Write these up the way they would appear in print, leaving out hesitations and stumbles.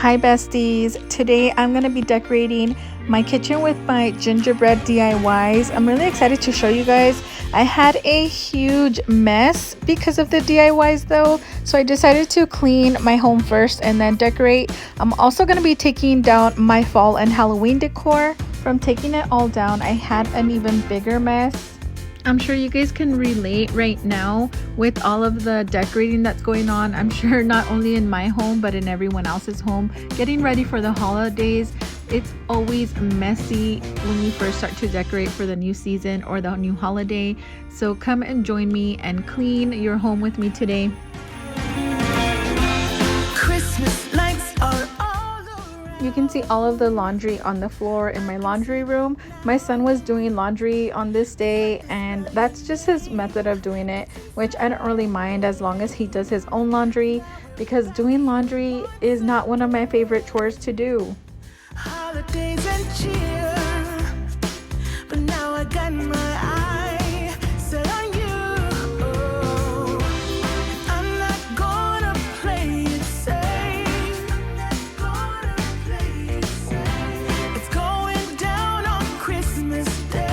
Hi besties, today I'm going to be decorating my kitchen with my gingerbread DIYs. I'm really excited to show you guys. I had a huge mess because of the DIYs though, so I decided to clean my home first and then decorate. I'm also going to be taking down my fall and Halloween decor. From taking it all down, I had an even bigger mess. I'm sure you guys can relate right now with all of the decorating that's going on. I'm sure not only in my home but in everyone else's home. Getting ready for the holidays, it's always messy when you first start to decorate for the new season or the new holiday. So come and join me and clean your home with me today. Christmas lights are You can see all of the laundry on the floor in my laundry room. My son was doing laundry on this day, and that's just his method of doing it, which I don't really mind as long as he does his own laundry, because doing laundry is not one of my favorite chores to do. Holidays and cheer, but now I got my eye set on you. I'm not gonna play it safe. It's going down on Christmas Day.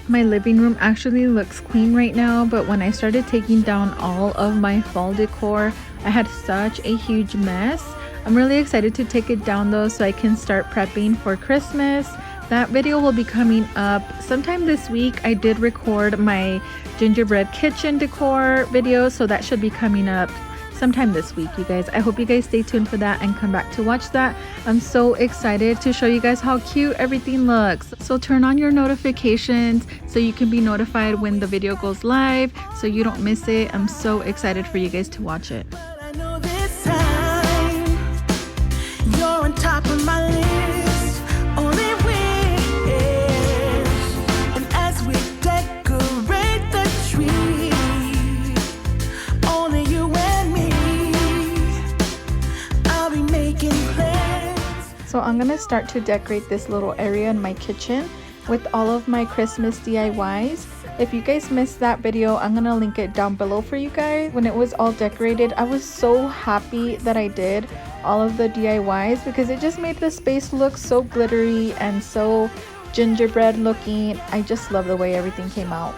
My living room actually looks clean right now, but when I started taking down all of my fall decor, I had such a huge mess. I'm really excited to take it down though, so I can start prepping for Christmas. That video will be coming up sometime this week. I did record my gingerbread kitchen decor video, so that should be coming up sometime this week, you guys. I hope you guys stay tuned for that and come back to watch that. I'm so excited to show you guys how cute everything looks. So turn on your notifications so you can be notified when the video goes live so you don't miss it. I'm so excited for you guys to watch it. You're on top of my list, only wish. And as we decorate the tree, only you and me, I'll be making plans. So I'm gonna start to decorate this little area in my kitchen with all of my Christmas DIYs. If you guys missed that video, I'm gonna link it down below for you guys. When it was all decorated, I was so happy that I did all of the DIYs because it just made the space look so glittery and so gingerbread looking. I just love the way everything came out.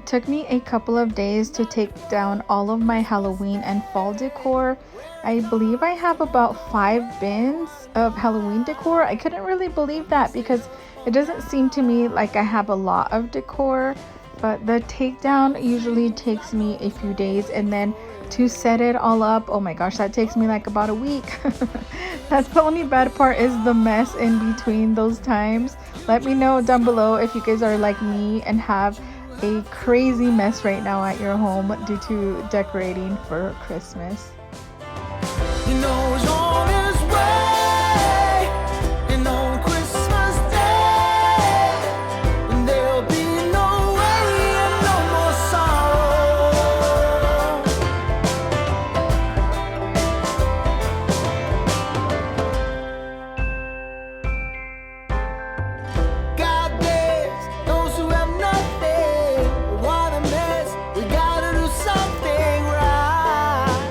took me a couple of days to take down all of my Halloween and fall decor. I believe I have about 5 bins of Halloween decor. I couldn't really believe that because it doesn't seem to me like I have a lot of decor, but the takedown usually takes me a few days, and then to set it all up, oh my gosh, that takes me like about a week. That's the only bad part, is the mess in between those times. Let me know down below if you guys are like me and have a crazy mess right now at your home due to decorating for Christmas. You know he's on his way, and on Christmas Day, and there'll be no worry and no more sorrow. God bless those who have nothing. What a mess, we gotta do something right.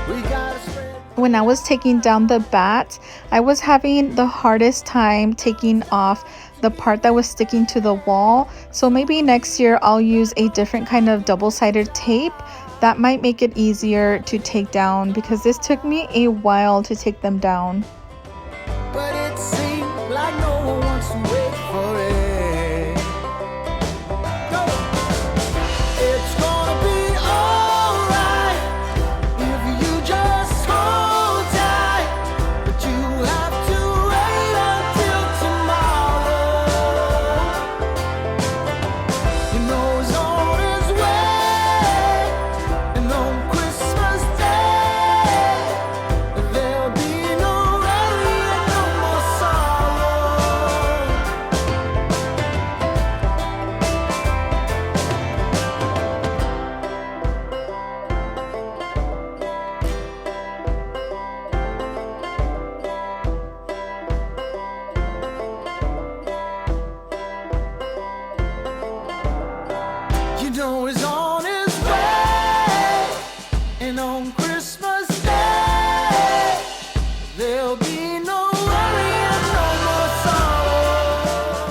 We gotta spread. When I was taking down the bat, I was having the hardest time taking off the part that was sticking to the wall. So maybe next year I'll use a different kind of double-sided tape. That might make it easier to take down because this took me a while to take them down. But it seems like no one wants to wait for it. Go. It's gonna be alright if you just hold tight, but you have to wait until tomorrow. You know he's on his way, and on Christmas Day there'll be no worry and no more sorrow. You know he's on his way, and on Christmas Day there'll be no worry and no more sorrow.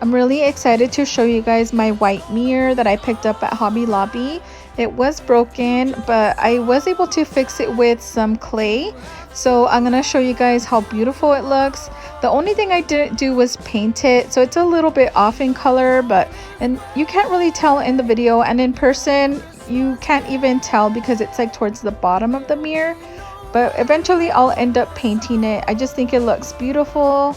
I'm really excited to show you guys my white mirror that I picked up at Hobby Lobby. It was broken, but I was able to fix it with some clay. So I'm gonna show you guys how beautiful it looks. The only thing I didn't do was paint it, so it's a little bit off in color, and you can't really tell in the video, and in person you can't even tell because it's like towards the bottom of the mirror. But eventually I'll end up painting it. I just think it looks beautiful.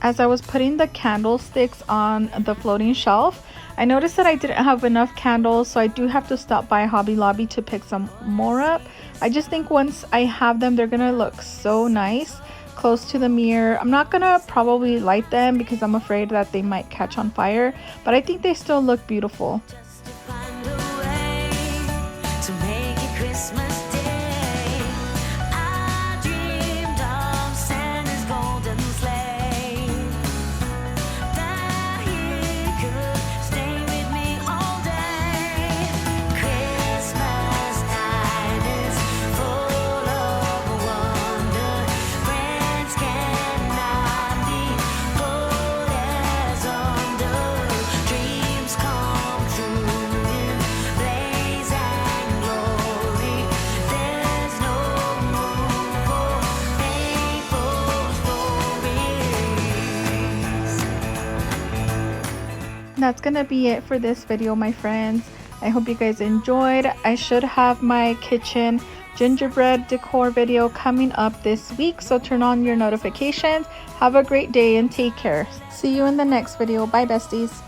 as I was putting the candlesticks on the floating shelf, I noticed that I didn't have enough candles, so I do have to stop by Hobby Lobby to pick some more up. I just think once I have them, they're gonna look so nice close to the mirror. I'm not gonna probably light them because I'm afraid that they might catch on fire, but I think they still look beautiful. That's gonna be it for this video, my friends. I hope you guys enjoyed. I should have my kitchen gingerbread decor video coming up this week, so turn on your notifications. Have a great day and take care. See you in the next video. Bye, besties.